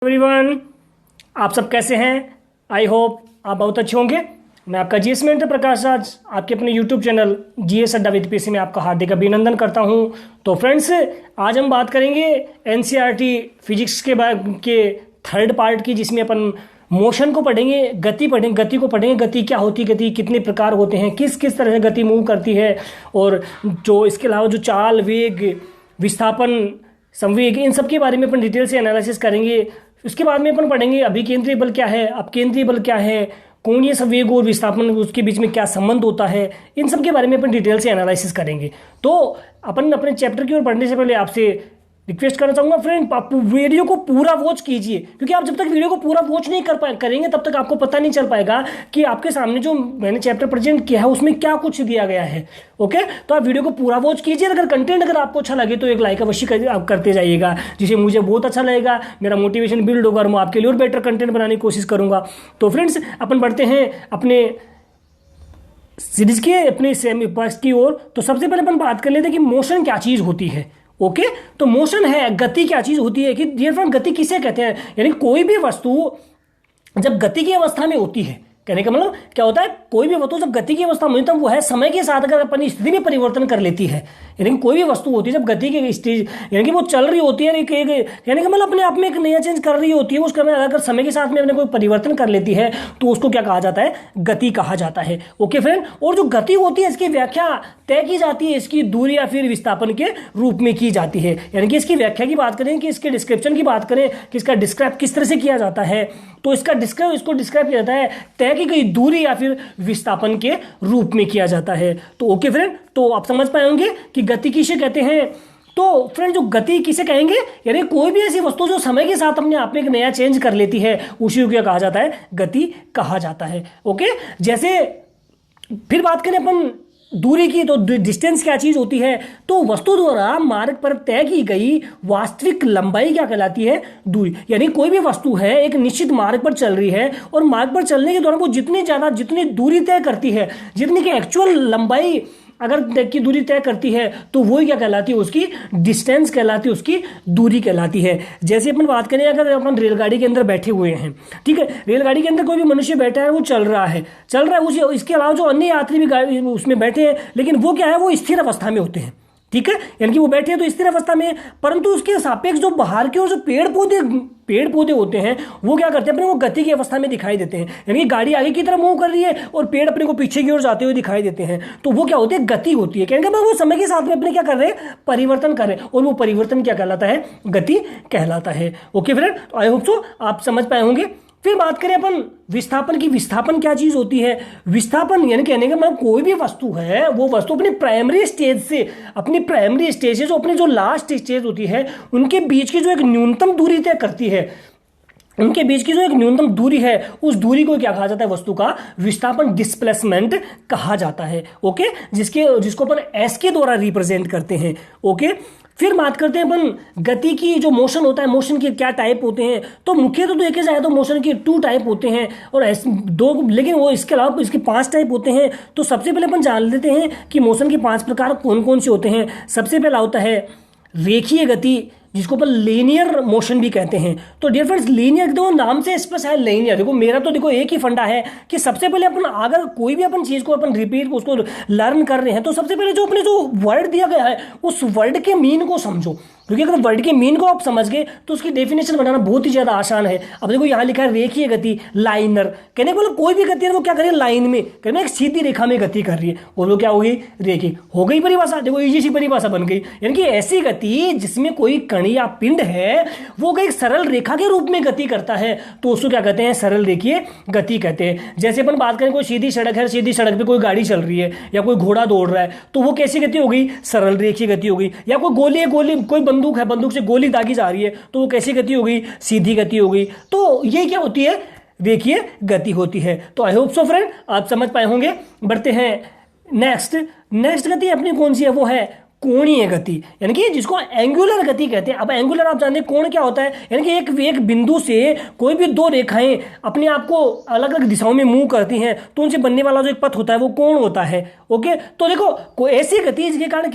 Everyone, आप सब कैसे हैं? आई होप आप बहुत अच्छे होंगे। मैं आपका जीएस मेंटर प्रकाश राज आपके अपने यूट्यूब चैनल जीएस अड्डा विद पीसी में आपका हार्दिक अभिनंदन करता हूं। तो फ्रेंड्स, आज हम बात करेंगे एनसीईआरटी फिजिक्स के थर्ड पार्ट की, जिसमें अपन मोशन को पढ़ेंगे, गति को पढ़ेंगे। गति क्या होती है, गति कितने प्रकार होते हैं, किस किस तरह से गति मूव करती है, और जो इसके अलावा जो चाल, वेग, विस्थापन, संवेग, इन सब के बारे में अपन डिटेल से एनालिसिस करेंगे। उसके बाद में अपन पढ़ेंगे अभिकेंद्रीय बल क्या है, अपकेंद्रीय बल क्या है, कोणीय संवेग और विस्थापन उसके बीच में क्या संबंध होता है। इन सब के बारे में अपन डिटेल से एनालिसिस करेंगे। तो अपन अपने चैप्टर की ओर बढ़ने से पहले आपसे रिक्वेस्ट करना चाहूँगा, फ्रेंड, आप वीडियो को पूरा वॉच कीजिए, क्योंकि आप जब तक वीडियो को पूरा वॉच नहीं करेंगे तब तक आपको पता नहीं चल पाएगा कि आपके सामने जो मैंने चैप्टर प्रेजेंट किया है उसमें क्या कुछ दिया गया है। ओके, तो आप वीडियो को पूरा वॉच कीजिए। अगर कंटेंट अगर आपको अच्छा लगे तो एक लाइक अवश्य आप करते जाइएगा, जिसे मुझे बहुत अच्छा लगेगा, मेरा मोटिवेशन बिल्ड होगा और मैं आपके लिए और बेटर कंटेंट बनाने की कोशिश करूँगा। तो फ्रेंड्स, अपन बढ़ते हैं अपने सीरीज के अपने सेमी पार्ट की ओर। तो सबसे पहले अपन बात कर लेते हैं कि मोशन क्या चीज़ होती है। ओके, तो मोशन है, गति क्या चीज होती है, कि डियर फ्रेंड, गति किसे कहते हैं। यानी कोई भी वस्तु जब गति की अवस्था में होती है, कहने का मतलब क्या होता है, कोई भी वस्तु जब गति की अवस्था में होती है वो है समय के साथ अगर अपनी स्थिति में परिवर्तन कर लेती है। यानी कोई भी वस्तु होती है जब गति की स्टेज, यानी कि वो चल रही होती है, यानी कि मतलब अपने आप में एक नया चेंज कर रही होती है, उसका अगर समय के साथ में अपने कोई परिवर्तन कर लेती है तो उसको क्या कहा जाता है, गति कहा जाता है। ओके फ्रेंड, और जो गति होती है इसकी व्याख्या तय की जाती है, इसकी दूरी या फिर विस्थापन के रूप में की जाती है। यानी कि इसकी व्याख्या की बात करें, कि इसके डिस्क्रिप्शन की बात करें कि इसका डिस्क्राइब किस तरह से किया जाता है, तो इसको डिस्क्राइब किया जाता है तय की गई दूरी या फिर विस्थापन के रूप में किया जाता है। तो ओके फ्रेंड, तो आप समझ पाए होंगे कि गति किसे कहते हैं। तो फ्रेंड, जो गति किसे कहेंगे, यानी कोई भी ऐसी वस्तु जो समय के साथ अपने आप में एक नया चेंज कर लेती है उसी को क्या कहा जाता है, गति कहा जाता है। ओके, जैसे फिर बात करें अपन दूरी की, तो डिस्टेंस क्या चीज होती है, तो वस्तु द्वारा मार्ग पर तय की गई वास्तविक लंबाई क्या कहलाती है, दूरी। यानी कोई भी वस्तु है एक निश्चित मार्ग पर चल रही है और मार्ग पर चलने के दौरान वो जितनी दूरी तय करती है, जितनी की एक्चुअल लंबाई अगर की दूरी तय करती है तो वही क्या कहलाती है, उसकी डिस्टेंस कहलाती है, उसकी दूरी कहलाती है। जैसे अपन बात करें, अगर अपन रेलगाड़ी के अंदर बैठे हुए हैं, ठीक है, रेलगाड़ी के अंदर कोई भी मनुष्य बैठा है, वो चल रहा है इसके अलावा जो अन्य यात्री भी गाड़ी उसमें बैठे हैं, लेकिन वो क्या है, वो स्थिर अवस्था में होते हैं। ठीक है, यानी कि वो बैठे हैं तो स्थिर अवस्था में, परंतु उसके सापेक्ष जो बाहर के और जो पेड़ पौधे होते हैं वो क्या करते हैं, अपने को गति की अवस्था में दिखाई देते हैं। यानी कि गाड़ी आगे की तरफ मूव कर रही है और पेड़ अपने को पीछे की ओर जाते हुए दिखाई देते हैं, तो वो क्या होती है, गति होती है। कहने का वो समय के साथ में अपने क्या कर रहे हैं, परिवर्तन कर रहे हैं, और वो परिवर्तन क्या कहलाता है, गति कहलाता है। ओके फ्रेंड, तो आई होप सो आप समझ पाए होंगे। फिर बात करें अपन विस्थापन की। विस्थापन क्या चीज होती है, विस्थापन यानी कहने का मतलब कोई भी वस्तु है, वो वस्तु अपनी प्राइमरी स्टेज से जो अपनी जो लास्ट स्टेज होती है उनके बीच की जो एक न्यूनतम दूरी तय करती है, उनके बीच की जो एक न्यूनतम दूरी है, उस दूरी को क्या कहा जाता है, वस्तु का विस्थापन, डिस्प्लेसमेंट कहा जाता है। ओके, जिसको अपन एस के द्वारा रिप्रेजेंट करते हैं। ओके, फिर बात करते हैं अपन गति की। जो मोशन होता है, मोशन के क्या टाइप होते हैं, तो मुख्य तो देखे जाए तो मोशन के 2 टाइप होते हैं और 2, लेकिन वो इसके अलावा इसके 5 टाइप होते हैं। तो सबसे पहले अपन जान लेते हैं कि मोशन के 5 प्रकार कौन कौन से होते हैं। सबसे पहला होता है रेखीय गति, जिसको अपन लीनियर मोशन भी कहते हैं। तो डियर फ्रेंड्स, लीनियर देखो नाम से स्पष्ट है, लीनियर। देखो मेरा तो देखो एक ही फंडा है कि सबसे पहले अपन अगर कोई भी अपन चीज को अपन रिपीट उसको लर्न कर रहे हैं तो सबसे पहले जो अपने जो वर्ड दिया गया है उस वर्ड के मीन को समझो, क्योंकि अगर वर्ड के मीन को आप समझ गए तो उसकी डेफिनेशन बनाना बहुत ही ज्यादा आसान है। अब देखो यहाँ लिखा है रेखीय गति, लाइनर, कहने को मतलब कोई भी गति है वो क्या करे, लाइन में, कहने एक सीधी रेखा में गति कर रही है, और वो क्या हो गई, रेखीय हो गई परिभाषा। देखो इजी सी परिभाषा बन गई, यानी कि ऐसी गति जिसमें कोई कण या पिंड है वो एक सरल रेखा के रूप में गति करता है, तो उसको क्या कहते हैं, सरल रेखीय गति कहते हैं। जैसे अपन बात करें, कोई सीधी सड़क है, सीधी सड़क पे कोई गाड़ी चल रही है या कोई घोड़ा दौड़ रहा है, तो वो कैसी गति हो गई, सरल रेखीय गति हो गई। या कोई गोली कोई बंदूक है, बंदूक से गोली दागी जा रही है, तो वो कैसी गति हो गई, सीधी गति हो गई। तो ये क्या होती है, रेखीय गति होती है। तो आई होप सो फ्रेंड आप समझ पाए होंगे। बढ़ते हैं नेक्स्ट गति अपनी कौन सी है, वो है कोणीय गति, यानी कि जिसको एंगुलर गति कहते हैं। अब एंगुलर आप जानते हैं, कोण क्या होता है, यानी कि एक बिंदु से कोई भी दो रेखाएं अपने आप को अलग अलग दिशाओं में मूव करती हैं तो उनसे बनने वाला जो एक पथ होता है वो कोण होता है। ओके, तो देखो कोई ऐसी गति जिसके कारण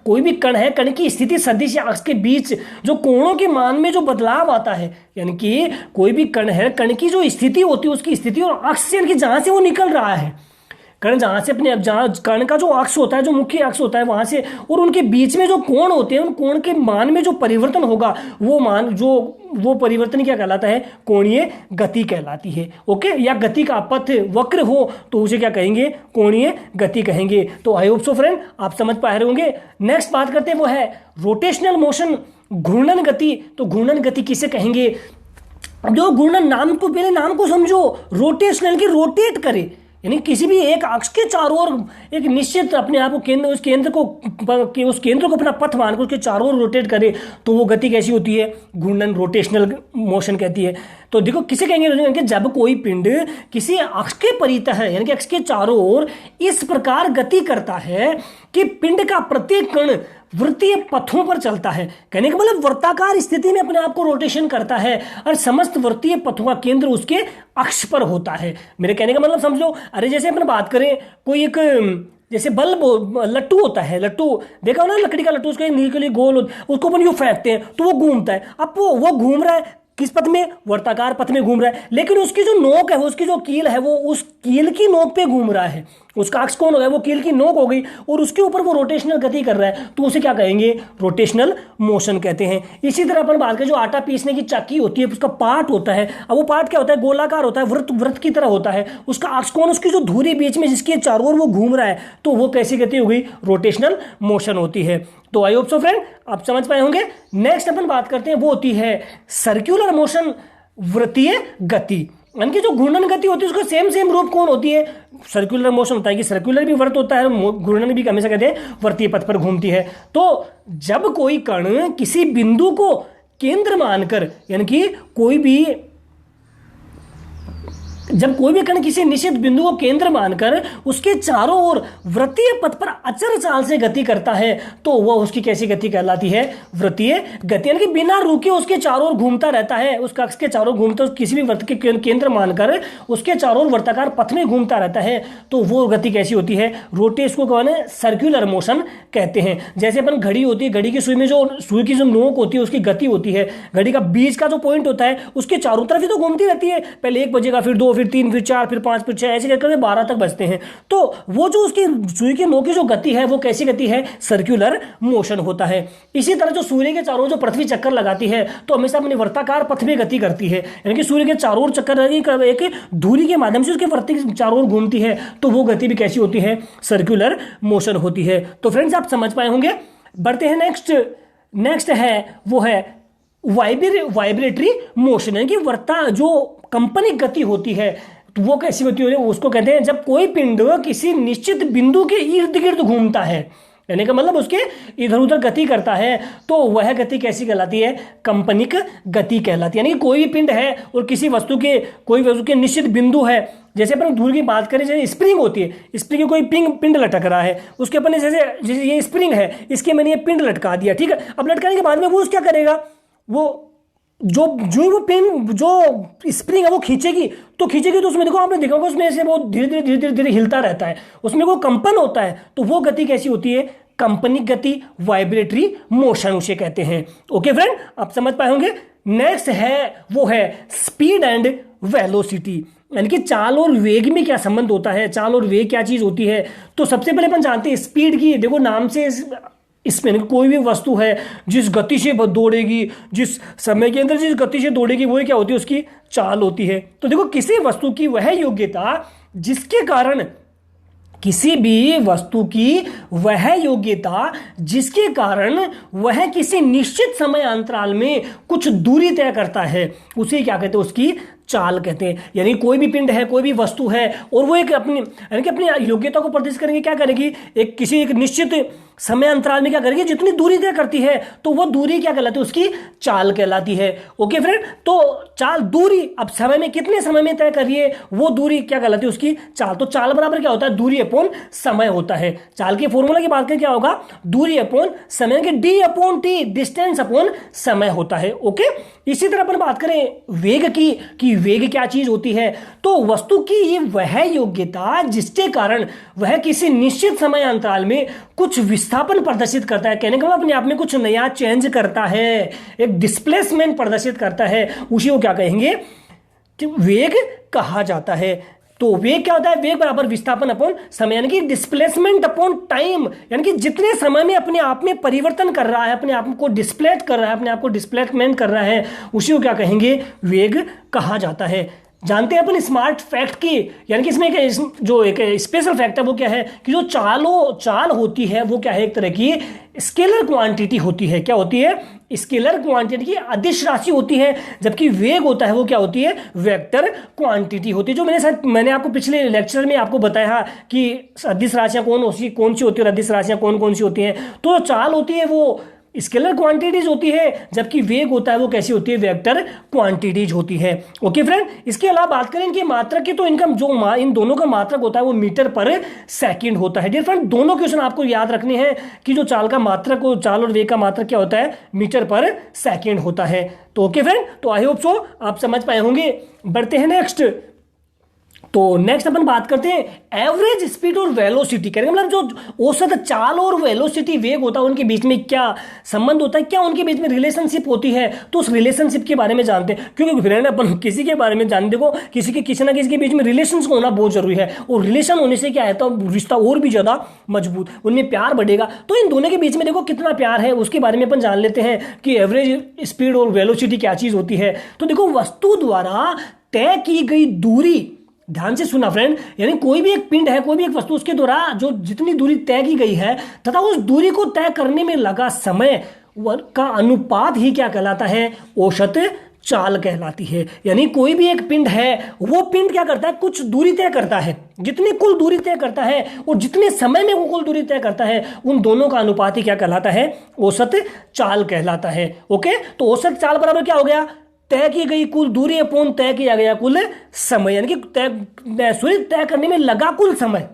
कोई भी कण है, कण की स्थिति सदिश या अक्ष के बीच जो कोणों के मान में जो बदलाव आता है, यानी कि कोई भी कण है, कण की जो स्थिति होती है उसकी स्थिति और अक्ष से, यानी कि जहां से वो निकल रहा है, कण जहां से अपने जहां कण का जो अक्ष होता है, जो मुख्य अक्ष होता है वहां से, और उनके बीच में जो कोण होते हैं, उन कोण के मान में जो परिवर्तन होगा वो परिवर्तन क्या कहलाता है, कोणीय गति कहलाती है। ओके, या गति का पथ वक्र हो तो उसे क्या कहेंगे, कोणीय गति कहेंगे। तो आई होप सो फ्रेंड आप समझ पा रहे होंगे। नेक्स्ट बात करते हैं वो है रोटेशनल मोशन, घूर्णन गति। तो घूर्णन गति किसे कहेंगे, जो घूर्णन नाम को पहले नाम को समझो, रोटेशनल की रोटेट करे, यानी किसी भी एक अक्ष के चारों ओर एक निश्चित अपने आप को उस केंद्र को अपना पथ मानकर उसके चारों ओर रोटेट करे तो वो गति कैसी होती है, घूर्णन, रोटेशनल मोशन कहती है। तो देखो किसे कहेंगे, जब कोई पिंड किसी अक्ष के परितः है, यानी कि अक्ष के चारों ओर इस प्रकार गति करता है कि पिंड का प्रत्येक कण वृत्तीय पथों पर चलता है। कहने का मतलब वर्ताकार स्थिति में अपने आप को रोटेशन करता है और समस्त वृत्तीय पथों का केंद्र उसके अक्ष पर होता है। मेरे कहने का मतलब समझो, अरे जैसे अपन बात करें कोई एक जैसे बल्ब, लट्टू होता है, लट्टू देखा हो ना, लकड़ी का लट्टू, उसके नीचे के लिए गोल, उसको अपन यूं फेंकते हैं तो वो घूमता है। अब वो घूम रहा है किस पथ में, वर्ताकार पथ में घूम रहा है, लेकिन उसकी जो नोक है, उसकी जो कील है, वो उस कील की नोक पे घूम रहा है। उसका अक्ष कौन हो गया, वो कील की नोक हो गई और उसके ऊपर वो रोटेशनल गति कर रहा है, तो उसे क्या कहेंगे, रोटेशनल मोशन कहते हैं। इसी तरह अपन बात करें जो आटा पीसने की चक्की होती है, उसका पार्ट होता है। अब वो पार्ट क्या होता है, गोलाकार होता है, वृत्त की तरह होता है। उसका अक्ष कौन, उसकी जो धुरी बीच में जिसके चारों ओर वो घूम रहा है, तो वो कैसी गति हो गई, रोटेशनल मोशन होती है। तो आई होप सो फ्रेंड आप समझ पाए होंगे। नेक्स्ट अपन बात करते हैं वो होती है सर्कुलर मोशन, वृत्तीय गति। यानी कि जो घूर्णन गति होती है उसका सेम रूप कौन होती है, सर्कुलर मोशन होता है। कि सर्कुलर भी वृत्त होता है, घूर्णन भी हमेशा कहते हैं वृत्तीय पथ पर घूमती है। तो जब कोई कण किसी बिंदु को केंद्र मानकर, यानी कि जब कोई भी कण किसी निश्चित बिंदु को केंद्र मानकर उसके चारों ओर वृत्तीय पथ पर अचर चाल से गति करता है तो वह उसकी कैसी गति कहलाती है, वृत्तीय गति। यानी कि बिना रुके उसके चारों ओर घूमता रहता है, उस कक्ष के चारों ओर घूमता, किसी भी वृत्त के केंद्र मानकर उसके चारों ओर वर्ताकार पथ में घूमता रहता है तो वो गति कैसी होती है, रोटेश को कहते हैं सर्कुलर मोशन कहते हैं। जैसे अपन घड़ी होती है, घड़ी की सुई में जो सुई की जो नोक होती है उसकी गति होती है, घड़ी का बीच का जो पॉइंट होता है उसके चारों तरफ ही तो घूमती रहती है। पहले 1 बजेगा, फिर 2, फिर 3, फिर 4, फिर 5, फिर 6, ऐसे करके 12 तक बजते हैं। तो वो जो उसकी सुई की नोक की जो गति है वो कैसी गति है, सर्कुलर मोशन होता है। इसी तरह जो सूर्य के चारों जो पृथ्वी चक्कर लगाती है तो हमेशा अपने वर्ताकार पथ में गति करती है, यानी कि सूर्य के चारों ओर चक्कर एक धुरी के माध्यम से उसके वृत्त के चारों ओर घूमती है तो वो गति भी कैसी होती है, सर्कुलर मोशन होती है। तो फ्रेंड्स आप समझ पाए होंगे। बढ़ते हैं नेक्स्ट है वो है वाइब्रेटरी मोशन, यानी कि जो कंपनिक गति होती है तो वो कैसी होती है, उसको कहते हैं जब कोई पिंड किसी निश्चित बिंदु के इर्द गिर्द घूमता है, यानी कि मतलब उसके इधर उधर गति करता है तो वह गति कैसी कहलाती है, कंपनिक गति कहलाती है। यानी कि कोई भी पिंड है और किसी वस्तु के निश्चित बिंदु है, जैसे अपन धूल की बात करें, जैसे स्प्रिंग होती है, स्प्रिंग कोई पिंड लटक रहा है, उसके अपन जैसे ये स्प्रिंग है, इसके मैंने ये पिंड लटका दिया, ठीक है। अब लटकाने के बाद में वो क्या करेगा, वो जो वो पिन जो स्प्रिंग है वो खींचेगी तो उसमें देखो आपने देखा होगा उसमें ऐसे वो धीरे धीरे हिलता रहता है, उसमें वो कंपन होता है तो वो गति कैसी होती है, कंपनिक गति, वाइब्रेटरी मोशन उसे कहते हैं। ओके फ्रेंड आप समझ पाए होंगे। नेक्स्ट है वो है स्पीड एंड वेलोसिटी, यानी कि चाल और वेग में क्या संबंध होता है, चाल और वेग क्या चीज होती है। तो सबसे पहले अपन जानते हैं स्पीड की, देखो नाम से इसमें कोई भी वस्तु है जिस गति से दौड़ेगी, जिस समय के अंदर जिस गति से दौड़ेगी वही क्या होती है, उसकी चाल होती है। तो देखो किसी वस्तु की वह योग्यता जिसके कारण वह किसी निश्चित समय अंतराल में कुछ दूरी तय करता है उसे क्या कहते हैं, उसकी चाल कहते हैं। यानी कोई भी पिंड है, कोई भी वस्तु है, और वो एक अपनी यानी कि अपनी योग्यता को प्रदर्शित करेंगे, क्या करेगी, एक निश्चित समय अंतराल में क्या करेगी, जितनी दूरी तय करती है तो वो दूरी क्या कहलाती है, उसकी चाल कहलाती है। ओके फ्रेंड, तो चाल दूरी अब समय में कितने समय में तय कर रही है, वो दूरी क्या कहलाती है, उसकी चाल। तो चाल बराबर क्या होता है, दूरी अपॉन समय होता है। चाल के फॉर्मूला की बात करें क्या होगा, दूरी अपॉन समय के D upon T, distance upon समय होता है। ओके, इसी तरह अपन बात करें वेग की, कि वेग क्या चीज होती है, तो वस्तु की ये वह योग्यता जिसके कारण वह किसी निश्चित समय अंतराल में कुछ विस्थापन प्रदर्शित करता है। कहने का मतलब अपने आप में कुछ नया चेंज करता है, एक डिस्प्लेसमेंट प्रदर्शित करता है, उसी को क्या कहेंगे, कि वेग कहा जाता है। तो वेग क्या होता है, वेग बराबर विस्थापन अपॉन समय, यानी कि डिस्प्लेसमेंट अपॉन टाइम, यानी कि जितने समय में अपने आप में परिवर्तन कर रहा है, अपने आप को डिस्प्लेट कर रहा है, अपने आप को डिस्प्लेसमेंट कर रहा है, उसी को क्या कहेंगे, वेग कहा जाता है। जानते हैं अपन स्मार्ट फैक्ट की, यानी कि इसमें जो एक स्पेशल फैक्ट है वो क्या है, कि जो चाल होती है वो क्या है, एक तरह की स्केलर क्वांटिटी होती है। क्या होती है, स्केलर क्वांटिटी की अदिश राशि होती है, जबकि वेग होता है वो क्या होती है, वेक्टर क्वांटिटी होती है। जो मैंने आपको पिछले लेक्चर में आपको बताया कि अदिश राशियां कौन सी होती है और अदिश राशियां कौन सी होती हैं। तो चाल होती है वो स्केलर क्वांटिटीज होती है, जबकि वेग होता है वो कैसी होती है, वेक्टर क्वांटिटीज होती है। ओके फ्रेंड, इसके अलावा बात करें इनके मात्रक की, तो इनका इन दोनों का मात्रक होता है वो मीटर पर सेकंड होता है। डियर फ्रेंड, दोनों क्वेश्चन आपको याद रखने हैं कि जो चाल का मात्रक, चाल और वेग का मात्रक क्या होता है, मीटर पर सेकंड होता है। तो ओके फ्रेंड, तो आई होप सो आप समझ पाए होंगे। बढ़ते हैं नेक्स्ट। तो नेक्स्ट अपन बात करते हैं एवरेज स्पीड और वेलोसिटी। करेंगे मतलब जो औसत चाल और वेलोसिटी, वेग होता है, उनके बीच में क्या संबंध होता है, क्या उनके बीच में रिलेशनशिप होती है, तो उस रिलेशनशिप के बारे में जानते हैं। क्योंकि फ्रेंड अपन किसी के बारे में जानते, देखो किसी ना किसी के बीच में रिलेशन होना बहुत जरूरी है, और रिलेशन होने से क्या है, तो रिश्ता और भी ज्यादा मजबूत, उनमें प्यार बढ़ेगा। तो इन दोनों के बीच में देखो कितना प्यार है, उसके बारे में अपन जान लेते हैं कि एवरेज स्पीड और वेलोसिटी क्या चीज होती है। तो देखो वस्तु द्वारा तय की गई दूरी, ध्यान से सुना फ्रेंड, यानी कोई भी एक पिंड है, कोई भी एक वस्तु, उसके द्वारा जो जितनी दूरी तय की गई है तथा उस दूरी को तय करने में लगा समय का अनुपात ही क्या कहलाता है, औसत चाल कहलाती है। यानी कोई भी एक पिंड है, वो पिंड क्या करता है, कुछ दूरी तय करता है, जितनी कुल दूरी तय करता है और जितने समय में वो कुल दूरी तय करता है, उन दोनों का अनुपात ही क्या कहलाता है, औसत चाल कहलाता है। ओके, तो औसत चाल बराबर क्या हो गया, तय की गई कुल दूरी अपॉन तय किया गया कुल समय, यानी कि तय करने में लगा कुल समय,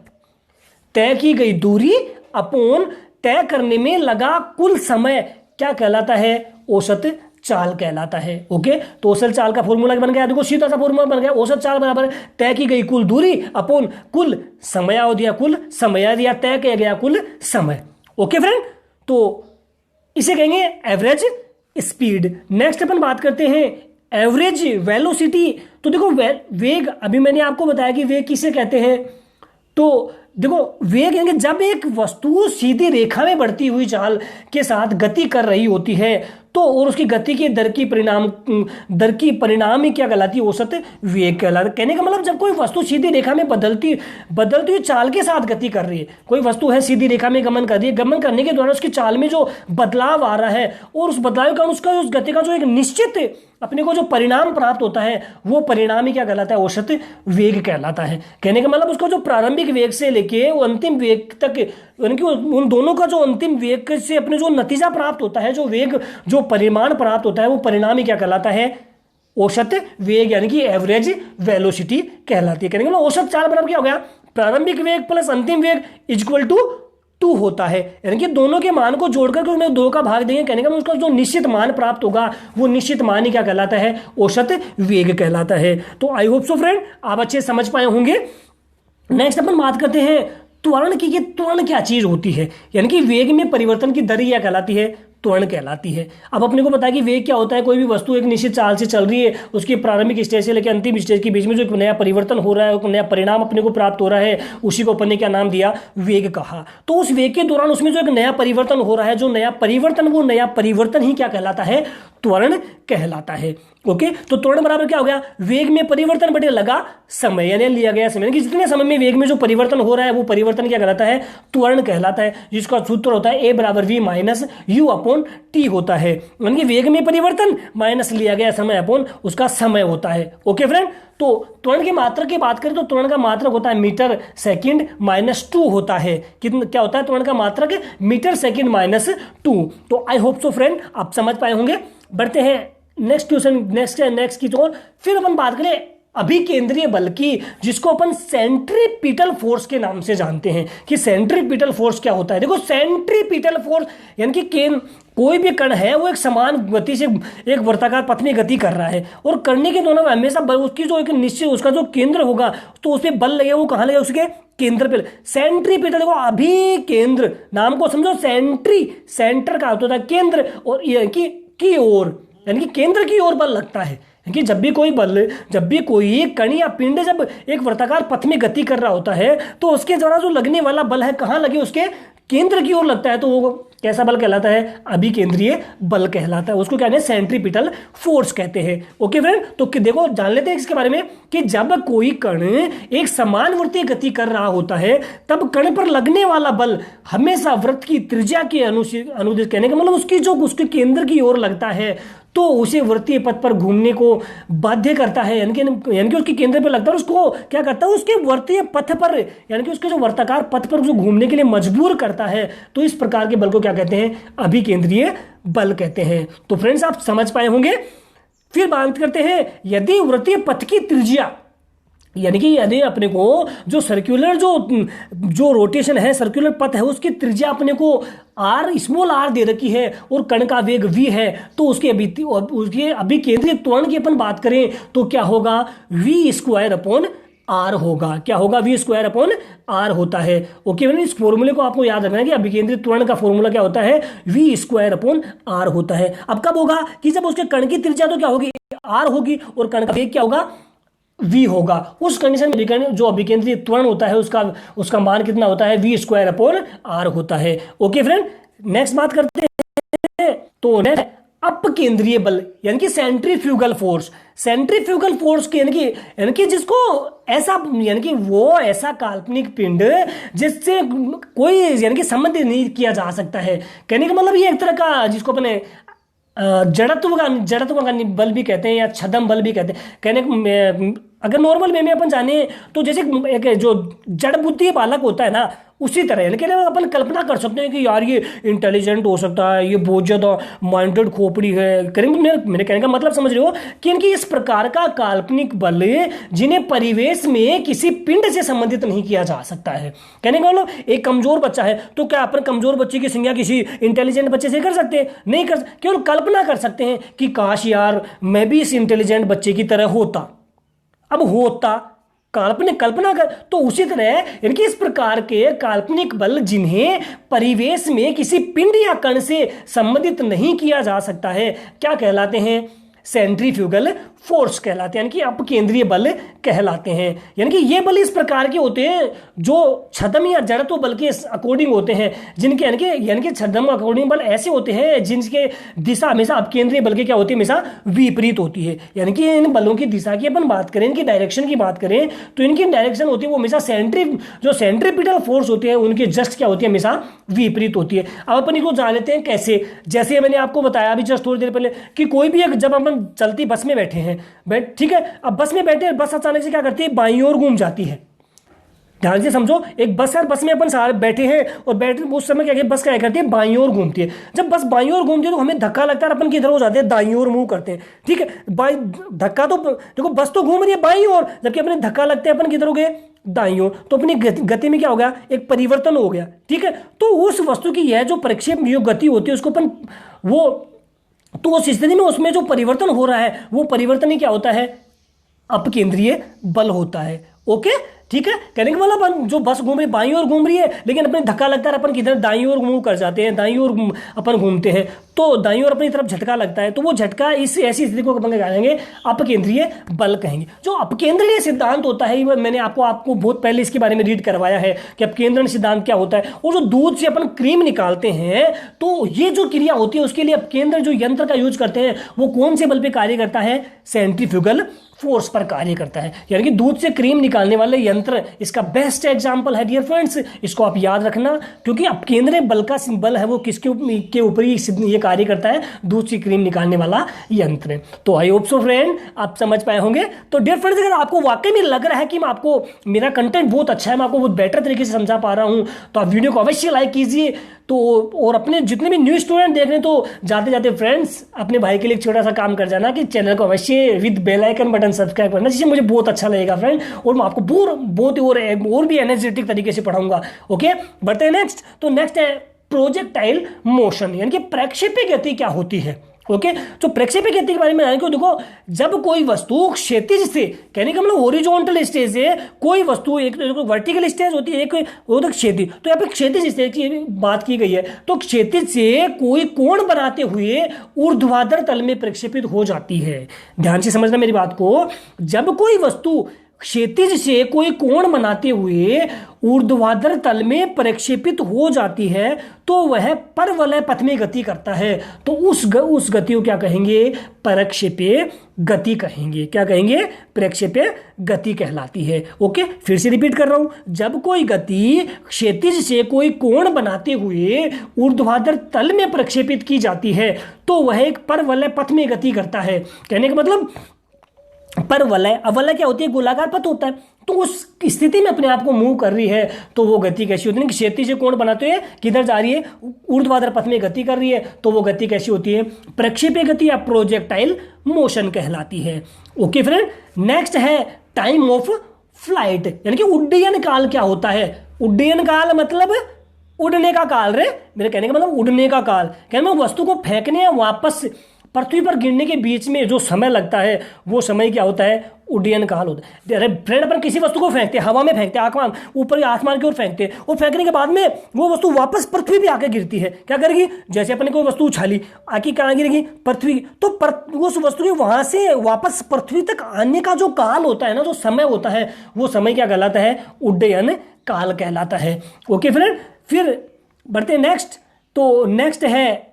तय की गई दूरी अपॉन तय करने में लगा कुल समय क्या कहलाता है, औसत चाल कहलाता है। ओके, तो औसत चाल का फॉर्मूला बन गया, देखो सीधा सा फॉर्मूला बन गया, औसत चाल बराबर तय की गई कुल दूरी अपॉन कुल समयावधि या कुल समयावधि या तय किया गया कुल समय। ओके फ्रेंड, तो इसे कहेंगे एवरेज स्पीड। नेक्स्ट अपन बात करते हैं एवरेज वेलोसिटी। तो देखो वेग, अभी मैंने आपको बताया कि वेग किसे कहते हैं। तो देखो वेग यानी जब एक वस्तु सीधी रेखा में बढ़ती हुई चाल के साथ गति कर रही होती है, तो और उसकी गति के दर की परिणाम ही क्या कहलाती है, औसत वेग कहलाता है। कहने का मतलब जब कोई वस्तु सीधी रेखा में बदलती हुई चाल के साथ गति कर रही है, कोई वस्तु है सीधी रेखा में गमन कर रही है, गमन करने के दौरान उसकी चाल में जो बदलाव आ रहा है, और उस बदलाव का उसका उस गति का जो एक निश्चित अपने को जो परिणाम प्राप्त होता है, वो परिणाम ही क्या कहलाता है, औसत वेग कहलाता है। कहने का मतलब उसका जो प्रारंभिक वेग से लेके वो अंतिम वेग तक, यानी कि उन दोनों का जो अंतिम वेग से अपने जो नतीजा प्राप्त होता है, जो वेग जो परिमाण प्राप्त होता है, वो परिणाम ही क्या कहलाता है, औसत वेग, यानी कि एवरेज वेलोसिटी कहलाती है। कहने का मतलब औसत चाल बराबर क्या हो गया, प्रारंभिक वेग प्लस अंतिम वेग इक्वल टू 2 होता है। यानी कि दोनों के मान को जोड़कर के उसमें 2 का भाग देंगे, कहने का उसका जो निश्चित मान प्राप्त होगा, वो निश्चित मान ही क्या कहलाता है, औसत वेग कहलाता है। तो आई होप सो फ्रेंड आप अच्छे समझ पाए होंगे। नेक्स्ट अपन बात करते हैं त्वरण की, कि त्वरण क्या चीज होती है, यानी कि वेग में परिवर्तन की दर क्या कहलाती है, त्वरण कहलाती है। अब अपने को पता है कि वेग क्या होता है, कोई भी वस्तु एक निश्चित चाल से चल रही है, उसकी प्रारंभिक स्टेज से लेकर अंतिम स्टेज के बीच में जो एक नया परिवर्तन हो रहा है, एक नया परिणाम अपने को प्राप्त हो रहा है, उसी को अपन ने क्या नाम दिया, वेग कहा। तो उस वेग के दौरान उसमें जो एक नया परिवर्तन हो रहा है, जो नया परिवर्तन, वो नया परिवर्तन ही क्या कहलाता है, त्वरण कहलाता है। ओके, तो त्वरण बराबर क्या हो गया, वेग में परिवर्तन बटे लगा समय, यानी लिया गया समय, कि जितने समय में वेग में जो परिवर्तन हो रहा है वो परिवर्तन क्या कहलाता है, त्वरण कहलाता है, जिसका सूत्र होता है a बराबर v minus you upon T होता है, यानी वेग में परिवर्तन माइनस लिया गया समय अपॉन उसका समय होता है। ओके फ्रेंड, तो त्वरण की मात्रा की बात करें तो त्वरण का मात्रक होता है मीटर सेकंड माइनस 2 होता है। कितना क्या होता है त्वरण का मात्रक, मीटर सेकंड माइनस 2। तो आई होप सो फ्रेंड आप समझ पाए होंगे। बढ़ते हैं नेक्स्ट क्वेश्चन, नेक्स्ट की ओर। फिर अपन बात करें अभिकेंद्रीय बल की, जिसको अपन सेंट्रीपिटल फोर्स के नाम से जानते हैं कि सेंट्रीपिटल फोर्स क्या होता है। देखो सेंट्रीपिटल फोर्स यानी कि कोई भी कण है वो एक समान गति से एक वर्ताकार पथ में गति कर रहा है, और करने के दोनों में हमेशा उसकी जो एक निश्चित उसका जो केंद्र होगा तो उस पर बल लगेगा, वो कहाँ लगेगा, उसके केंद्र पे। सेंट्रीपिटल, देखो अभिकेंद्र नाम को समझो, सेंटर का होता है केंद्र, और की ओर यानी कि केंद्र की ओर बल लगता है कि जब भी कोई कण या पिंड जब एक वर्ताकार पथ में गति कर रहा होता है तो उसके द्वारा जो लगने वाला बल है कहाँ लगे, उसके केंद्र की ओर लगता है, तो वो कैसा बल कहलाता है, अभिकेंद्रीय बल कहलाता है। उसको क्या है, सेंट्रीपिटल फोर्स कहते हैं। ओके फ्रेंड, तो देखो जान लेते हैं इसके बारे में कि जब कोई कण एक समानुवर्ती गति कर रहा होता है तब कण पर लगने वाला बल हमेशा वृत्त की त्रिज्या के अनुदिश, कहने का मतलब उसके केंद्र की ओर लगता है, तो उसे वृत्तीय पथ पर घूमने को बाध्य करता है, यानी कि उसके केंद्र पर लगता है, उसको क्या करता है, उसके वृत्तीय पथ पर यानी कि उसके जो वर्ताकार पथ पर उसको घूमने के लिए मजबूर करता है। तो इस प्रकार के बल को क्या कहते हैं, अभिकेंद्रीय बल कहते हैं। तो फ्रेंड्स आप समझ पाए होंगे। फिर बात करते हैं, यदि वृत्तीय पथ की त्रिज्या, यानी कि यदि अपने को जो सर्कुलर जो रोटेशन है, सर्कुलर पथ है, उसकी त्रिज्या अपने को r स्मॉल r दे रखी है और कण का वेग v है, तो उसके अभिकेंद्रीय त्वरण की अपन बात करें तो क्या होगा, v स्क्वायर अपॉन r होगा। क्या होगा, v स्क्वायर अपॉन r होता है। ओके मैंने इस फॉर्मूले को आपको याद रखना है कि अभिकेंद्रीय त्वरण का फॉर्मूला क्या होता है, v स्क्वायर अपॉन r होता है। अब कब होगा कि जब उसके कण की त्रिज्या तो क्या होगी, r होगी, और कण का वेग क्या होगा, v होगा। उस कंडीशन में जो अभिकेंद्रीय त्वरण होता है उसका मान कितना होता है, v स्क्वायर अपॉन r होता है। ओके फ्रेंड, नेक्स्ट बात करते हैं, तो अपकेंद्रीय बल यानी कि सेंट्रीफ्यूगल फोर्स। सेंट्रीफ्यूगल फोर्स के यानी कि जिसको ऐसा यानी कि वो ऐसा काल्पनिक पिंड जिससे कोई यानी कि संबंध नहीं किया जा सकता है। कहने का मतलब ये एक तरह का जिसको अपने जड़त्व का बल भी कहते हैं या छदम बल भी कहते हैं। कहने अगर नॉर्मल वे में अपन जाने तो जैसे एक जो जड़ बुद्धि बालक होता है ना, उसी तरह यानी कि अपन कल्पना कर सकते हैं कि यार ये इंटेलिजेंट हो सकता है, ये बहुत ज़्यादा माइंडेड खोपड़ी है। करेंगे मेरे कहने का मतलब समझ रहे हो कि इनकी इस प्रकार का काल्पनिक बल जिन्हें परिवेश में किसी पिंड से संबंधित नहीं किया जा सकता है। कहने का मतलब एक कमजोर बच्चा है तो क्या अपन कमजोर बच्चे की संज्ञा किसी इंटेलिजेंट बच्चे से कर सकते हैं, नहीं कर, केवल कल्पना कर सकते हैं कि काश यार मैं भी इस इंटेलिजेंट बच्चे की तरह होता। अब होता कल्पना कर, तो उसी तरह यानी कि इस प्रकार के काल्पनिक बल जिन्हें परिवेश में किसी पिंड या कण से संबंधित नहीं किया जा सकता है क्या कहलाते हैं, सेंट्रीफ्यूगल फोर्स कहलाते हैं, यानी कि अपकेंद्रीय बल कहलाते हैं। यानी कि ये बल इस प्रकार के होते हैं जो छदम या जड़त्व बल के अकॉर्डिंग होते हैं, जिनके यानी कि छदम अकॉर्डिंग बल ऐसे होते हैं जिनके दिशा हमेशा अपकेंद्रीय बल के क्या होती है, हमेशा विपरीत होती है। यानी कि इन बलों की दिशा की अपन बात करें, इनकी डायरेक्शन की बात करें तो इनकी डायरेक्शन होती है वो हमेशा जो सेंट्रीपिटल फोर्स होते हैं उनके जस्ट क्या होती है, हमेशा विपरीत होती है। अब अपन इनको जान लेते हैं कैसे। जैसे मैंने आपको बताया अभी जस्ट थोड़ी देर पहले कि कोई भी जब अपन चलती बस में बैठे हैं, ठीक है, अब बस में बैठे, बस अचानक से क्या करती है, बाईं ओर घूम जाती है। ध्यान से समझो, एक बस में अपन सारे बैठे हैं और बैठे उस समय क्या बस क्या करती है, बाईं ओर घूमती है। जब बस बाईं ओर घूमती है तो हमें धक्का लगता है, अपन किधर हो जाते हैं, दाईं ओर मुंह करते हैं। ठीक है, धक्का तो देखो बस तो घूम रही है बाईं ओर, जबकि अपने धक्का लगते हैं अपन किधर हो गए, दाईं ओर। तो अपनी गति में क्या हो गया, एक परिवर्तन हो गया। ठीक है, तो उस वस्तु की यह जो परिक्षेप गति होती है उसको अपन तो उस स्थिति में उसमें जो परिवर्तन हो रहा है वो परिवर्तन ही क्या होता है, अपकेंद्रीय बल होता है। ओके, ठीक है, कहने का मतलब अपन जो बस घूम रही बाईं ओर घूम रही है, लेकिन अपने धक्का लगता है, अपन किधर दाईं ओर मूव कर जाते हैं, दाईं ओर अपन घूमते हैं, तो दाईं ओर अपनी तरफ झटका लगता है, तो वो झटका इस ऐसी स्थिति को अपन कहेंगे अपकेंद्रीय बल कहेंगे। जो अपकेंद्रीय सिद्धांत होता है, मैंने आपको बहुत पहले इसके बारे में रीड करवाया है कि अपकेंद्रण सिद्धांत क्या होता है। और जो दूध से अपन क्रीम निकालते हैं, तो ये जो क्रिया होती है उसके लिए अपकेंद्र जो यंत्र का यूज करते हैं वो कौन से बल पे कार्य करता है? सेंट्रीफ्यूगल फोर्स पर कार्य करता है। यानी कि दूध से क्रीम निकालने वाले यंत्र इसका बेस्ट एग्जांपल है डियर फ्रेंड्स, इसको आप याद रखना, क्योंकि अपकेंद्रीय बल का बल है वो किसके ऊपर ये कार्य करता है? दूध से क्रीम निकालने वाला यंत्र। तो आई होप सो फ्रेंड आप समझ पाए होंगे। तो डियर फ्रेंड्स, अगर आपको वाकई में लग रहा है कि मैं आपको मेरा कंटेंट बहुत अच्छा है, मैं आपको बहुत बेटर तरीके से समझा पा रहा हूं, तो आप वीडियो को अवश्य लाइक कीजिए। तो और अपने जितने भी न्यू स्टूडेंट देख रहे हैं, तो जाते जाते फ्रेंड्स अपने भाई के लिए एक छोटा सा काम कर जाना कि चैनल को अवश्य with bell icon button subscribe करना, जिससे मुझे बहुत अच्छा लगेगा फ्रेंड, और मैं आपको बहुत और भी एनर्जेटिक तरीके से पढ़ाऊंगा। ओके, बढ़ते हैं नेक्स्ट। तो नेक्स्ट है प्रोजेक्टाइल मोशन, यानी कि प्रक्षेपी गति क्या होती है। ओके, तो प्रक्षेपी गति के बारे में आएंगे। देखो, जब कोई वस्तु क्षैतिज से, कहने का मतलब हॉरिजॉन्टल स्टेज से कोई वस्तु, एक वर्टिकल स्टेज होती है, एक वो तो क्षैतिज, तो यहाँ पे क्षैतिज स्टेज की बात की गई है। तो क्षैतिज से कोई कोण बनाते हुए ऊर्ध्वाधर तल में प्रक्षेपित हो जाती है। ध्यान से समझना मेरी बात को, जब कोई वस्तु क्षैतिज से कोई कोण बनाते हुए ऊर्ध्वाधर तल में प्रक्षेपित हो जाती है, तो वह परवलय पथ में गति करता है। तो उस गति को क्या कहेंगे? प्रक्षेप्य गति कहेंगे। क्या कहेंगे? प्रक्षेप्य गति कहलाती है। ओके, फिर से रिपीट कर रहा हूं, जब कोई गति क्षैतिज से कोई कोण बनाते हुए ऊर्ध्वाधर तल में प्रक्षेपित की जाती है, तो वह एक परवलय पथ में गति करता है। कहने का मतलब परवलय, अवलय क्या होती है? गोलाकार पथ होता है। तो उस स्थिति में अपने आप को मूव कर रही है, तो वो गति कैसी होती है? क्षैतिज से कोण बनाते हुए किधर जा रही है? ऊर्ध्वाधर पथ में गति कर रही है, तो वो गति कैसी होती है? प्रक्षेप्य गति या प्रोजेक्टाइल मोशन कहलाती है। ओके फ्रेंड, नेक्स्ट है टाइम ऑफ फ्लाइट, यानी कि उड्डयन काल क्या होता है? उड्डयन काल मतलब उड़ने का काल रे, मेरे कहने का मतलब उड़ने का काल। कहने में वस्तु को फेंकने या वापस पृथ्वी पर गिरने के बीच में जो समय लगता है, वो समय क्या होता है? उड्डयन काल होता है। अरे फ्रेंड, अपन किसी वस्तु को फेंकते हैं, हवा में फेंकते हैं, आसमान ऊपर आसमान की ओर फेंकते हैं, और फेंकने के बाद में वो वस्तु वापस पृथ्वी पे आके गिरती है। क्या करेगी? जैसे अपन ने कोई वस्तु उछाली, आके कहाँ गिरेगी? पृथ्वी। तो उस वस्तु के वहां से वापस पृथ्वी तक आने का जो काल होता है ना, जो समय होता है, वो समय क्या कहलाता है? उड्डयन काल कहलाता है। ओके फ्रेंड, फिर बढ़ते नेक्स्ट। तो नेक्स्ट है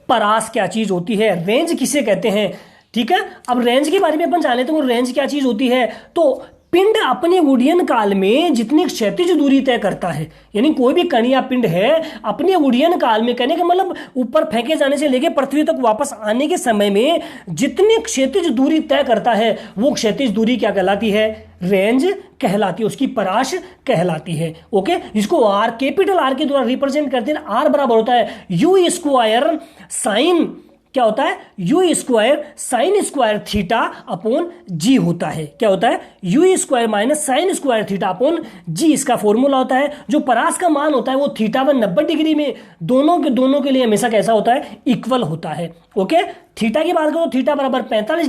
परास क्या चीज होती है, रेंज किसे कहते हैं। ठीक है, अब रेंज के बारे में अपन जान लेते हैं, रेंज क्या चीज होती है। तो पिंड अपने उड्डयन काल में जितनी क्षैतिज दूरी तय करता है, यानी कोई भी कण या पिंड है अपने उड्डयन काल में, कहने का मतलब ऊपर फेंके जाने से लेकर पृथ्वी तक वापस आने के समय में जितनी क्षैतिज दूरी तय करता है, वो क्षैतिज दूरी क्या कहलाती है? रेंज कहलाती है, उसकी परास कहलाती है। ओके, जिसको आर, कैपिटल आर के द्वारा रिप्रेजेंट करते हैं। आर बराबर होता है यू स्क्वायर साइन, क्या होता है? U square sine square theta upon g होता है। क्या होता है? U square minus sine square theta upon g, इसका फॉर्मूला होता है। जो परास का मान होता है वो थीटा व 90 डिग्री में दोनों के लिए हमेशा कैसा होता है? इक्वल होता है। ओके, थीटा की बात करो, थीटा बराबर 45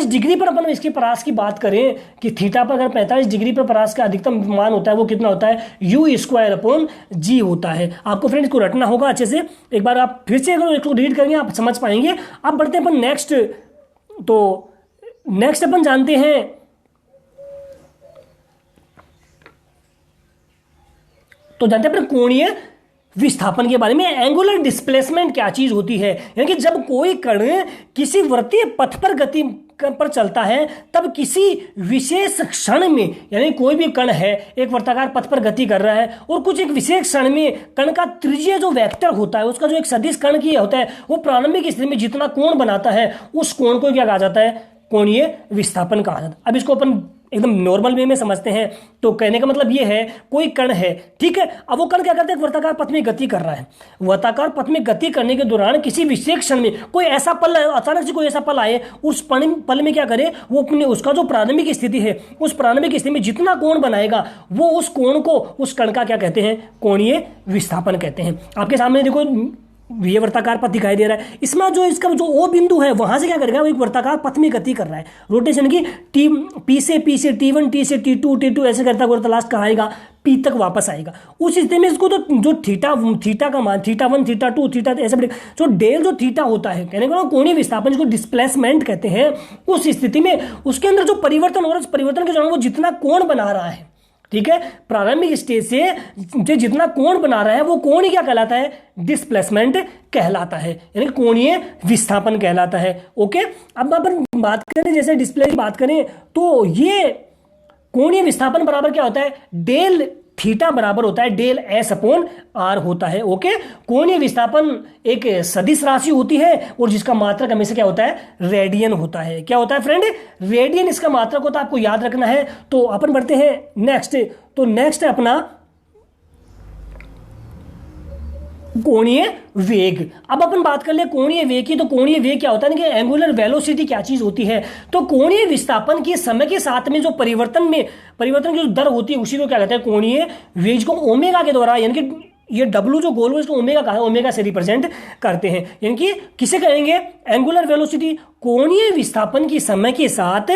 डिग्री पर अपन इसकी परास की बात करें कि थीटा पर अगर 45 डिग्री पर परास का अधिकतम मान होता है, वो कितना होता है? यू स्क्वायर अपॉन जी होता है। आपको फ्रेंड्स को रटना होगा अच्छे से, एक बार आप फिर से अगर इसको रीड करेंगे आप समझ पाएंगे। अब बढ़ते हैं अपन नेक्स्ट। तो नेक्स्ट अपन जानते हैं अपन कोणीय विस्थापन के बारे में। एंगुलर डिस्प्लेसमेंट क्या चीज होती है, यानी कि जब कोई कण किसी वृत्तीय पथ पर गति पर चलता है, तब किसी विशेष क्षण में, यानी कोई भी कण है एक वर्ताकार पथ पर गति कर रहा है, और कुछ एक विशेष क्षण में कण का त्रिज्यीय जो वेक्टर होता है, उसका जो एक सदिश कण की होता है, वो प्रारंभिक स्थिति में जितना कोण बनाता है, उस कोण को क्या कहा जाता है? कोणीय विस्थापन कहा जाता है। अब इसको अपन एकदम नॉर्मल वे में समझते हैं। तो कहने का मतलब ये है, कोई कण है, ठीक है, अब वो कण क्या करता है? वर्ताकार पथ में गति कर रहा है। वर्ताकार पथ में गति करने के दौरान किसी विशेष क्षण में कोई ऐसा पल, अचानक से कोई ऐसा पल आए, उस पल में क्या करे? वो अपने उसका जो प्रारंभिक स्थिति है, उस प्रारंभिक स्थिति में जितना कोण बनाएगा, वो उस कोण को, उस कण का क्या कहते हैं? कोणीय विस्थापन कहते हैं। आपके सामने देखो ये वर्ताकार पथ दिखाई दे रहा है। इसमें जो इसका जो ओ बिंदु है वहां से क्या करेगा, वो एक वर्ताकार पथ में गति कर रहा है, रोटेशन की टी पी से T1, टी से T2 ऐसे करता करता लास्ट कहाँ आएगा, पी तक वापस आएगा। उस स्थिति में इसको तो जो थीटा का मान थीटा1 थीटा2 थीटा ऐसे जो डेल जो थीटा होता है, कहने को कोणीय विस्थापन जिसको डिस्प्लेसमेंट कहते हैं, उस स्थिति में उसके अंदर जो परिवर्तन हो रहा है, उस परिवर्तन के दौरान वो जितना कोण बना रहा है, ठीक है, प्रारंभिक स्टेज से जितना कोण बना रहा है वो कोण ही क्या कहलाता है, डिस्प्लेसमेंट कहलाता है, यानी कोणीय विस्थापन कहलाता है। ओके, अब अपन बात करें जैसे डिस्प्ले की बात करें तो ये कोणीय विस्थापन बराबर क्या होता है, डेल थीटा बराबर होता है डेल एस अपॉन आर होता है। ओके, कोणीय विस्थापन एक सदिश राशि होती है और जिसका मात्रक हमेशा क्या होता है, रेडियन होता है। क्या होता है फ्रेंड, रेडियन इसका मात्रक होता है, आपको याद रखना है। तो अपन बढ़ते हैं नेक्स्ट। तो नेक्स्ट है अपना कोणीय वेग। अब अपन बात कर ले कोणीय वेग की, तो कोणीय वेग क्या होता है कि एंगुलर वेलोसिटी क्या चीज होती है, तो कोणीय विस्थापन के समय के साथ में जो परिवर्तन की जो दर होती है उसी को क्या कहते हैं, कोणीय वेग, जिसको ओमेगा के द्वारा, यानी कि ये डब्ल्यू जो गोल है इसको ओमेगा कहा है, ओमेगा से रिप्रेजेंट करते हैं, यानी कि किसे कहेंगे, एंगुलर वेलोसिटी, कोणीय विस्थापन की समय के साथ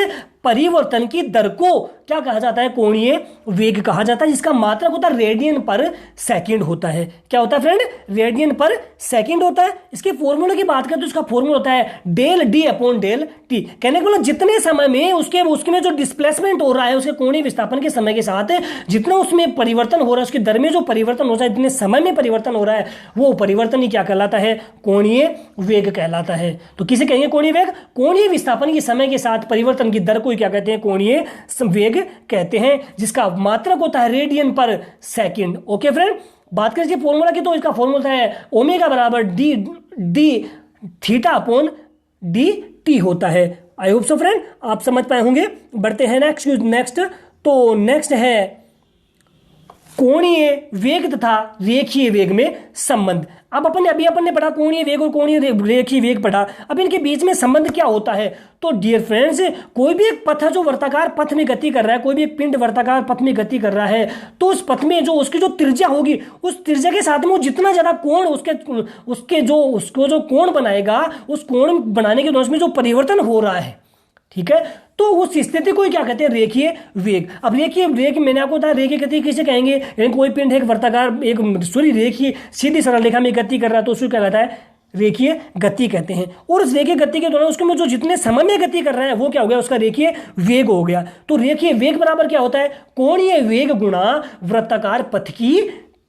परिवर्तन की दर को क्या कहा जाता है, कोणीय वेग कहा जाता है, जिसका मात्रक होता है रेडियन पर सेकंड होता है। क्या होता है फ्रेंड, रेडियन पर सेकंड होता है। इसके फॉर्मूले की बात करें तो इसका फॉर्मूला होता है del D upon del T. कहने को जितने समय में उसके में जो डिस्प्लेसमेंट हो रहा है, उसके कोणीय विस्थापन के समय के साथ जितना उसमें परिवर्तन हो रहा है, उसकी दर में जो परिवर्तन हो रहा है, जितने समय में परिवर्तन हो रहा है, वो परिवर्तन ही क्या कहलाता है, कोणीय वेग कहलाता है। तो किसे कहेंगे कोणीय वेग, कोणीय विस्थापन के समय के साथ परिवर्तन की दर को क्या कहते हैं, कोणीय वेग कहते हैं, जिसका मात्रक होता है रेडियन पर सेकंड। ओके फ्रेंड, बात करें फॉर्मूला की तो इसका फॉर्मूला है ओमेगा बराबर D theta upon D T होता है। आई होप सो फ्रेंड आप समझ पाए होंगे। बढ़ते हैं नेक्स्ट। तो नेक्स्ट है कोणीय वेग तथा रेखीय वेग में संबंध। अब अपन ने पढ़ा कोणीय वेग और कोणीय रेखीय वेग पढ़ा। अब इनके बीच में संबंध क्या होता है, तो डियर फ्रेंड्स, कोई भी एक पथ है जो वर्ताकार पथ में गति कर रहा है, कोई भी एक पिंड वर्ताकार पथ में गति कर रहा है, तो उस पथ में जो उसकी जो त्रिज्या होगी, उस त्रिज्या के साथ में वो जितना ज्यादा कोण उसको जो कोण बनाएगा, उस कोण बनाने के दौरान में जो परिवर्तन हो रहा है, ठीक है, तो उस स्थिति को क्या कहते हैं, रेखीय वेग। अब रेखीय वेग मैंने आपको बताया, रेखीय गति किसे कहेंगे, यानी कोई पिंड एक वर्ताकार रेखीय सीधी सरल रेखा में गति कर रहा है तो उसको क्या कहता है, रेखीय गति कहते हैं। और उस रेखीय गति के दौरान उसके में जो जितने समय में गति कर रहा है वो क्या हो गया, उसका रेखीय वेग हो गया। तो रेखीय वेग बराबर क्या होता है, कोणीय वेग गुणा वृत्ताकार पथ की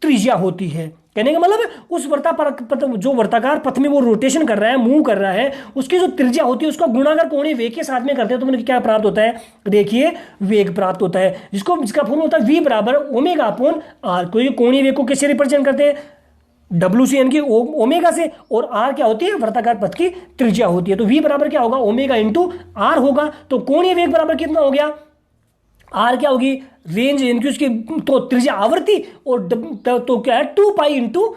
त्रिज्या होती है। कहने का मतलब उस वर्ताकार पथ में वो रोटेशन कर रहा है, मूव कर रहा है, उसकी जो त्रिज्या होती है उसका गुणा अगर कोणीय वेग के साथ में करते हैं तो मुझे क्या प्राप्त होता है, रेखीय वेग प्राप्त होता है, जिसका फॉर्मूला होता है v बराबर ओमेगा अपॉन आर। कोई कोणीय वेग को किससे रिप्रेजेंट करते हैं, डब्ल्यू सी यानी कि ओमेगा से, और आर क्या होती है, वर्ताकार पथ की त्रिज्या होती है। तो v बराबर क्या होगा, ओमेगा इंटू आर होगा। तो कोणीय वेग बराबर कितना हो गया, आर क्या होगी, रेंज इनकी उसकी तो त्रिज्या आवृत्ति, और तो क्या है 2 पाई इंटू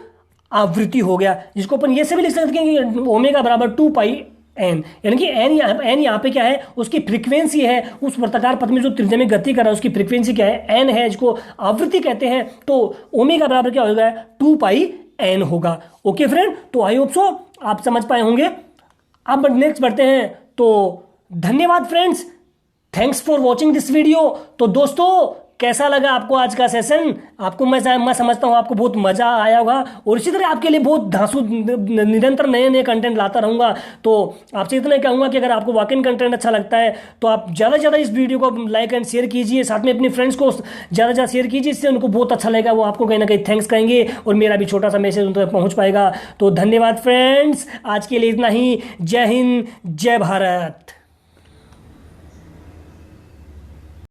आवृत्ति हो गया, जिसको अपन ये से भी लिख सकते हैं कि ओमेगा बराबर 2 पाई एन, यानी कि एन यहाँ पे क्या है, उसकी फ्रीक्वेंसी है, उस वर्ताकार पथ में जो त्रिज्या में गति कर रहा है उसकी फ्रीक्वेंसी क्या है, एन है, जिसको आवृत्ति कहते हैं। तो ओमेगा बराबर क्या होगा, 2 पाई एन होगा। ओके फ्रेंड, तो आई होप सो आप समझ पाए होंगे। अब नेक्स्ट बढ़ते हैं। तो धन्यवाद friends, thanks for watching this video. तो दोस्तों कैसा लगा आपको आज का सेशन, आपको मैं समझता हूँ आपको बहुत मजा आया होगा, और इसी तरह आपके लिए बहुत धांसू निरंतर नए कंटेंट लाता रहूँगा। तो आपसे इतना ही कहूँगा कि अगर आपको वाकई कंटेंट अच्छा लगता है तो आप ज़्यादा से ज़्यादा इस वीडियो को लाइक एंड शेयर कीजिए, साथ में अपने फ्रेंड्स को ज़्यादा से ज़्यादा शेयर कीजिए, इससे उनको बहुत अच्छा लगेगा, वो आपको कहीं ना कहीं थैंक्स कहेंगे और मेरा भी छोटा सा मैसेज उन तक पहुँच पाएगा। तो धन्यवाद फ्रेंड्स, आज के लिए इतना ही। जय हिंद, जय भारत।